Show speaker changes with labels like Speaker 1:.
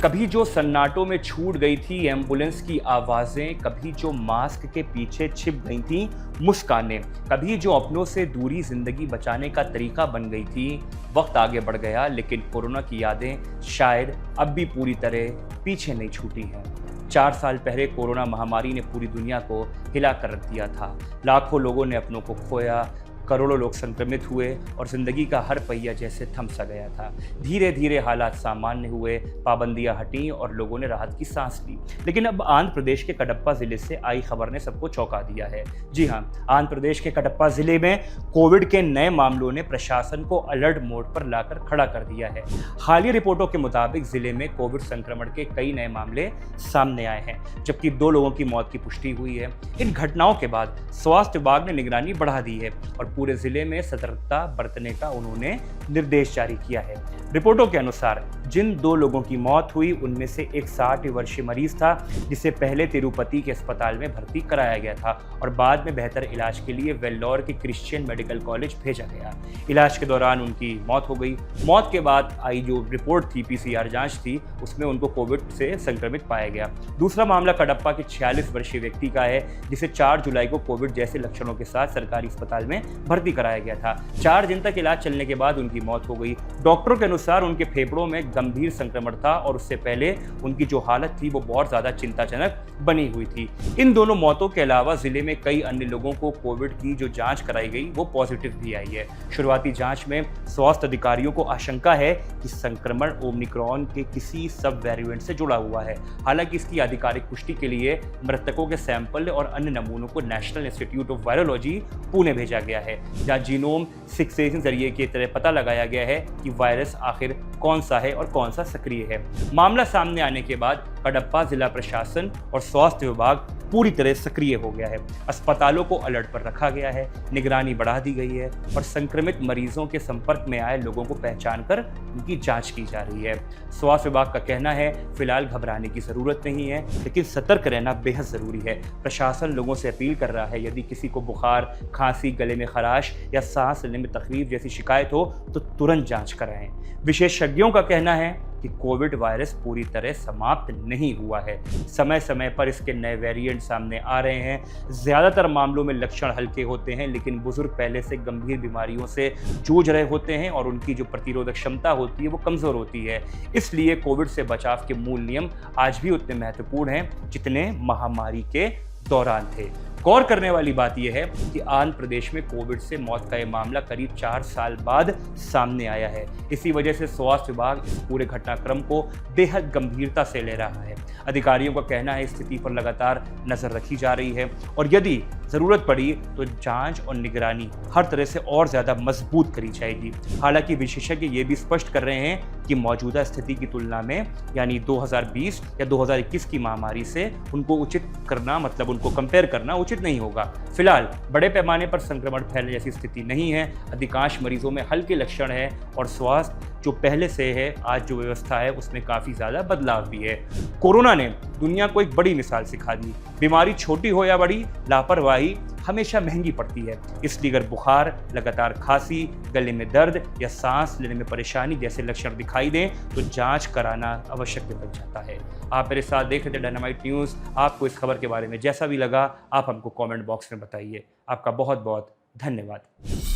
Speaker 1: कभी जो सन्नाटों में छूट गई थी एम्बुलेंस की आवाज़ें, कभी जो मास्क के पीछे छिप गई थी मुस्कानें, कभी जो अपनों से दूरी ज़िंदगी बचाने का तरीका बन गई थी। वक्त आगे बढ़ गया लेकिन कोरोना की यादें शायद अब भी पूरी तरह पीछे नहीं छूटी हैं। 4 साल पहले कोरोना महामारी ने पूरी दुनिया को हिला कर रख दिया था। लाखों लोगों ने अपनों को खोया, करोड़ों लोग संक्रमित हुए और ज़िंदगी का हर पहिया जैसे थम सा गया था। धीरे धीरे हालात सामान्य हुए, पाबंदियां हटीं और लोगों ने राहत की सांस ली। लेकिन अब आंध्र प्रदेश के कडप्पा ज़िले से आई खबर ने सबको चौंका दिया है। जी हाँ, आंध्र प्रदेश के कडप्पा ज़िले में कोविड के नए मामलों ने प्रशासन को अलर्ट मोड पर लाकर खड़ा कर दिया है। हालिया रिपोर्टों के मुताबिक ज़िले में कोविड संक्रमण के कई नए मामले सामने आए हैं, जबकि 2 लोगों की मौत की पुष्टि हुई है। इन घटनाओं के बाद स्वास्थ्य विभाग ने निगरानी बढ़ा दी है और पूरे जिले में सतर्कता बरतने का उन्होंने निर्देश जारी किया है। रिपोर्टों के अनुसार जिन 2 लोगों की मौत हुई उनमें से एक 60 वर्षीय मरीज था, जिसे पहले तिरुपति के अस्पताल में भर्ती कराया गया था और बाद में बेहतर इलाज के लिए वेल्लोर के क्रिश्चियन मेडिकल कॉलेज भेजा गया। इलाज के दौरान उनकी मौत हो गई। मौत के बाद आई जो रिपोर्ट थी, PCR जांच थी, उसमें उनको कोविड से संक्रमित पाया गया। दूसरा मामला कडप्पा के 46 वर्षीय व्यक्ति का है, जिसे 4 जुलाई को कोविड जैसे लक्षणों के साथ सरकारी अस्पताल में भर्ती कराया गया था। 4 दिन तक इलाज चलने के बाद उनकी मौत हो गई। डॉक्टरों के अनुसार उनके फेफड़ों में गंभीर संक्रमण था और उससे पहले उनकी जो हालत थी वो बहुत ज्यादा चिंताजनक बनी हुई थी। इन दोनों मौतों के अलावा जिले में कई अन्य लोगों को कोविड की जो जांच कराई गई वो पॉजिटिव भी आई है। शुरुआती जांच में स्वास्थ्य अधिकारियों को आशंका है कि संक्रमण ओमिक्रॉन के किसी सब वेरिएंट से जुड़ा हुआ है। हालांकि इसकी आधिकारिक पुष्टि के लिए मृतकों के सैंपल और अन्य नमूनों को national institute of virology Pune भेजा गया है, जहां जीनोम सीक्वेंसिंग जरिए के तरह पता लगाया गया है कि वायरस आखिर कौन सा है और कौन सा सक्रिय है। मामला सामने आने के बाद कडप्पा जिला प्रशासन और स्वास्थ्य विभाग पूरी तरह सक्रिय हो गया है। अस्पतालों को अलर्ट पर रखा गया है, निगरानी बढ़ा दी गई है और संक्रमित मरीजों के संपर्क में आए लोगों को पहचान कर उनकी जांच की जा रही है। स्वास्थ्य विभाग का कहना है फिलहाल घबराने की जरूरत नहीं है, लेकिन सतर्क रहना बेहद जरूरी है। प्रशासन लोगों से अपील कर रहा है, यदि किसी को बुखार, खांसी, गले में खराश या सांस लेने में तकलीफ जैसी शिकायत हो तो तुरंत जांच कराएं। विशेषज्ञों का कहना है कि कोविड वायरस पूरी तरह समाप्त नहीं हुआ है। समय समय पर इसके नए वेरिएंट सामने आ रहे हैं। ज़्यादातर मामलों में लक्षण हल्के होते हैं, लेकिन बुजुर्ग पहले से गंभीर बीमारियों से जूझ रहे होते हैं और उनकी जो प्रतिरोधक क्षमता होती है वो कमज़ोर होती है। इसलिए कोविड से बचाव के मूल नियम आज भी उतने महत्वपूर्ण हैं जितने महामारी के दौरान थे। गौर करने वाली बात यह है कि आंध्र प्रदेश में कोविड से मौत का यह मामला करीब 4 साल बाद सामने आया है। इसी वजह से स्वास्थ्य विभाग इस पूरे घटनाक्रम को बेहद गंभीरता से ले रहा है। अधिकारियों का कहना है स्थिति पर लगातार नजर रखी जा रही है और यदि जरूरत पड़ी तो जांच और निगरानी हर तरह से और ज्यादा मजबूत करी जाएगी। हालांकि विशेषज्ञ ये भी स्पष्ट कर रहे हैं कि मौजूदा स्थिति की तुलना में, यानी 2020 या 2021 की महामारी से उनको उचित करना, मतलब उनको कंपेयर करना उचित नहीं होगा। फिलहाल बड़े पैमाने पर संक्रमण फैलने जैसी स्थिति नहीं है। अधिकांश मरीजों में हल्के लक्षण है और स्वास्थ्य जो पहले से है, आज जो व्यवस्था है उसमें काफी ज्यादा बदलाव भी है। कोरोना ने दुनिया को एक बड़ी मिसाल सिखा दी। बीमारी छोटी हो या बड़ी, लापरवाही हमेशा महंगी पड़ती है। इसलिए अगर बुखार, लगातार खांसी, गले में दर्द या सांस लेने में परेशानी जैसे लक्षण दिखाई दें तो जांच कराना आवश्यक बन जाता है। आप मेरे साथ देख रहे थे डायनामाइट न्यूज़। आपको इस खबर के बारे में जैसा भी लगा आप हमको कमेंट बॉक्स में बताइए। आपका बहुत बहुत धन्यवाद।